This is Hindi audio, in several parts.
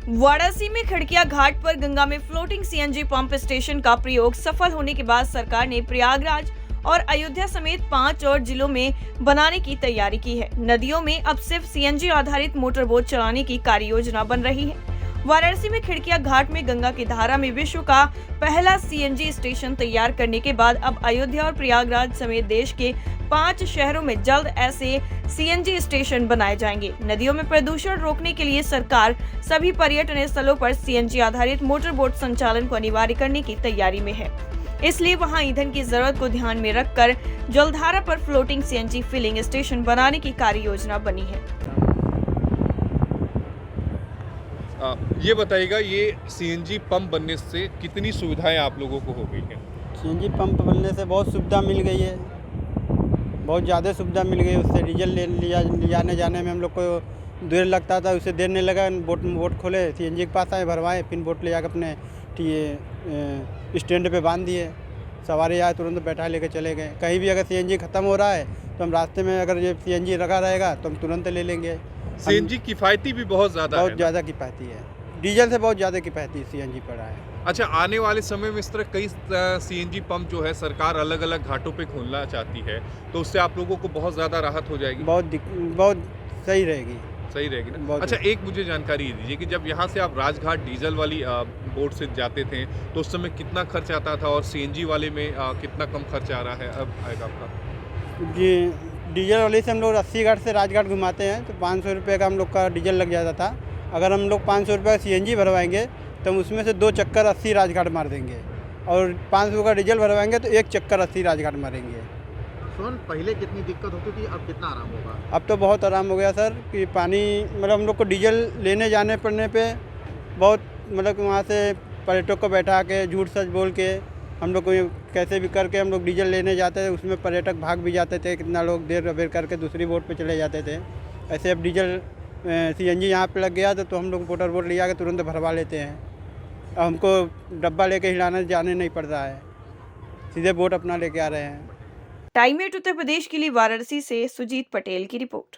वाराणसी में खड़किया घाट पर गंगा में फ्लोटिंग सीएनजी पंप स्टेशन का प्रयोग सफल होने के बाद सरकार ने प्रयागराज और अयोध्या समेत 5 और जिलों में बनाने की तैयारी की है। नदियों में अब सिर्फ सीएनजी आधारित मोटर बोट चलाने की कार्य योजना बन रही है। वाराणसी में खड़किया घाट में गंगा की धारा में विश्व का पहला सीएनजी स्टेशन तैयार करने के बाद अब अयोध्या और प्रयागराज समेत देश के 5 शहरों में जल्द ऐसे सीएनजी स्टेशन बनाए जाएंगे। नदियों में प्रदूषण रोकने के लिए सरकार सभी पर्यटन स्थलों पर सीएनजी आधारित मोटर बोट संचालन को अनिवार्य करने की तैयारी में है। इसलिए वहां ईंधन की जरूरत को ध्यान में रखकर जलधारा पर फ्लोटिंग सीएनजी फिलिंग स्टेशन बनाने की कार्य योजना बनी है। ये बताइएगा, ये सीएनजी पंप बनने से कितनी सुविधाएं आप लोगों को हो गई हैं? सीएनजी पंप बनने से बहुत सुविधा मिल गई है, बहुत ज़्यादा सुविधा मिल गई। उससे डीजल ले जाने जाने में हम लोग को देर लगता था, उससे देर नहीं लगा। बोट खोले, सीएनजी के पास आए, भरवाए, फिर बोट ले जाकर अपने स्टैंड पे बांध दिए। सवारी आए तुरंत बैठा लेके चले गए। कहीं भी अगर सीएनजी ख़त्म हो रहा है तो हम रास्ते में अगर ये सीएनजी रखा रहेगा तो हम तुरंत ले लेंगे। सीएनजी किफ़ायती भी बहुत ज़्यादा किफ़ायती है, डीजल से बहुत ज़्यादा किफ़ायती सीएनजी पड़ा है। अच्छा, आने वाले समय में इस तरह कई सीएनजी पंप जो है सरकार अलग अलग घाटों पे खोलना चाहती है, तो उससे आप लोगों को बहुत ज़्यादा राहत हो जाएगी। बहुत सही रहेगी ना। अच्छा, एक मुझे जानकारी दीजिए कि जब यहाँ से आप राजघाट डीजल वाली बोट से जाते थे तो उस समय कितना खर्च आता था और सीएनजी वाले में कितना कम खर्च आ रहा है अब आएगा आपका? जी, डीजल वाले से हम लोग 80 घाट से राजघाट घुमाते हैं तो 500 रुपये का हम लोग का डीजल लग जाता था। अगर हम लोग 500 रुपये का सीएनजी भरवाएंगे तो हम उसमें से 2 चक्कर 80 राजघाट मार देंगे, और 500 का डीजल भरवाएंगे तो 1 चक्कर 80 राजघाट मारेंगे। पहले कितनी दिक्कत होती थी, अब कितना आराम होगा? अब तो बहुत आराम हो गया सर कि पानी मतलब हम लोग को डीजल लेने जाने पड़ने पे बहुत मतलब वहाँ से पर्यटक को बैठा के झूठ सच बोल के हम लोग को कैसे भी करके हम लोग डीजल लेने जाते थे। उसमें पर्यटक भाग भी जाते थे, कितना लोग देर अबेर करके दूसरी बोट पे चले जाते थे। ऐसे अब डीजल सीएनजी यहाँ पे लग गया तो हम लोग मोटर बोट ले जाकर तुरंत भरवा लेते हैं। अब हमको डब्बा लेके हिलाने जाने नहीं पड़ रहा है, सीधे बोट अपना लेके आ रहे हैं। टाइम 8 उत्तर प्रदेश के लिए वाराणसी से सुजीत पटेल की रिपोर्ट।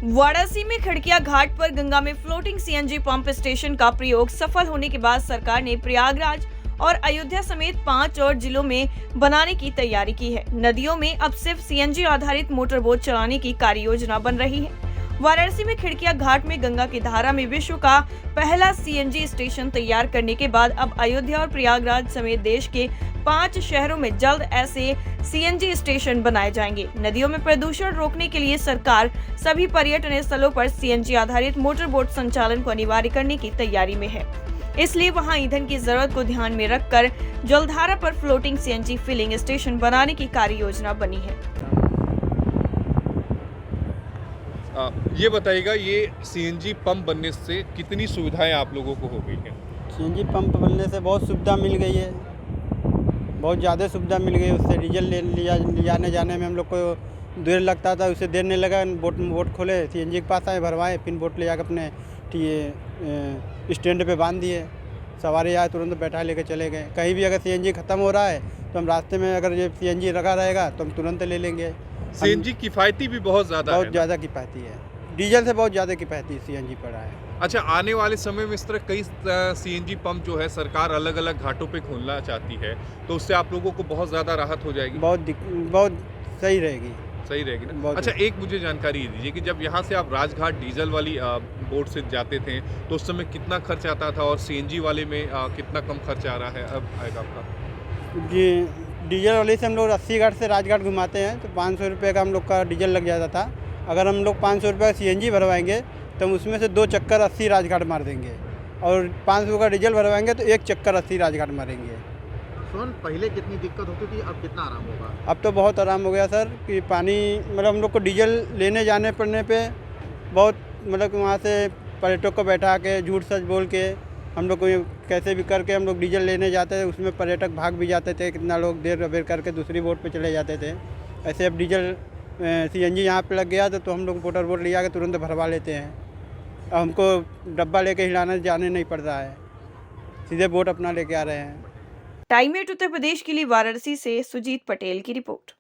वाराणसी में खड़किया घाट पर गंगा में फ्लोटिंग सीएनजी पंप स्टेशन का प्रयोग सफल होने के बाद सरकार ने प्रयागराज और अयोध्या समेत 5 और जिलों में बनाने की तैयारी की है। नदियों में अब सिर्फ सीएनजी आधारित मोटर बोट चलाने की कार्य योजना बन रही है। वाराणसी में खड़किया घाट में गंगा की धारा में विश्व का पहला सीएनजी स्टेशन तैयार करने के बाद अब अयोध्या और प्रयागराज समेत देश के 5 शहरों में जल्द ऐसे सीएनजी स्टेशन बनाए जाएंगे। नदियों में प्रदूषण रोकने के लिए सरकार सभी पर्यटन स्थलों पर सीएनजी आधारित मोटर बोट संचालन को अनिवार्य करने की तैयारी में है। इसलिए वहां ईंधन की जरूरत को ध्यान में रखकर जलधारा पर फ्लोटिंग सीएनजी फिलिंग स्टेशन बनाने की कार्य योजना बनी है। ये बताइएगा, ये सीएनजी पंप बनने से कितनी सुविधाएं आप लोगों को हो गई हैं? सीएनजी पंप बनने से बहुत सुविधा मिल गई है, बहुत ज़्यादा सुविधा मिल गई। उससे डीजल ले जाने जाने में हम लोग को देर लगता था, उससे देर नहीं लगा। बोट खोले, सीएनजी के पास आए, भरवाए, फिर बोट ले जाकर अपने स्टैंड पे बांध दिए। सवारी आए तुरंत बैठा लेके चले गए। कहीं भी अगर सीएनजी ख़त्म हो रहा है तो हम रास्ते में अगर ये सीएनजी रखा रहेगा तो हम तुरंत ले लेंगे। सीएनजी किफ़ायती भी बहुत ज़्यादा किफ़ायती है, डीजल से बहुत ज़्यादा किफ़ायती सीएनजी पड़ा है। अच्छा, आने वाले समय में इस तरह कई सीएनजी पंप जो है सरकार अलग अलग घाटों पे खोलना चाहती है, तो उससे आप लोगों को बहुत ज़्यादा राहत हो जाएगी। बहुत सही रहेगी ना। अच्छा, एक मुझे जानकारी दीजिए कि जब यहाँ से आप राजघाट डीजल वाली बोट से जाते थे तो उस समय कितना खर्च आता था और सीएनजी वाले में कितना कम खर्च आ रहा है अब आएगा आपका? जी, डीजल वाले से हम लोग 80 घाट से राजघाट घुमाते हैं तो 500 रुपये का हम लोग का डीजल लग जाता था। अगर हम लोग 500 रुपये का सीएनजी भरवाएंगे तो हम उसमें से 2 चक्कर 80 राजघाट मार देंगे, और 500 का डीजल भरवाएंगे तो 1 चक्कर 80 राजघाट मारेंगे। पहले कितनी दिक्कत होती थी, अब कितना आराम होगा? अब तो बहुत आराम हो गया सर कि पानी मतलब हम लोग को डीजल लेने जाने पड़ने पे बहुत मतलब वहाँ से पर्यटक को बैठा के झूठ सच बोल के हम लोग को कैसे भी करके हम लोग डीजल लेने जाते थे। उसमें पर्यटक भाग भी जाते थे, कितना लोग देर अबेर करके दूसरी बोट पे चले जाते थे। ऐसे अब डीजल सीएनजी यहाँ पे लग गया तो हम लोग मोटर बोट ले जाकर तुरंत भरवा लेते हैं। अब हमको डब्बा लेके हिलाने जाने नहीं पड़ रहा है, सीधे बोट अपना लेके आ रहे हैं। टाइम 8 उत्तर प्रदेश के लिए वाराणसी से सुजीत पटेल की रिपोर्ट।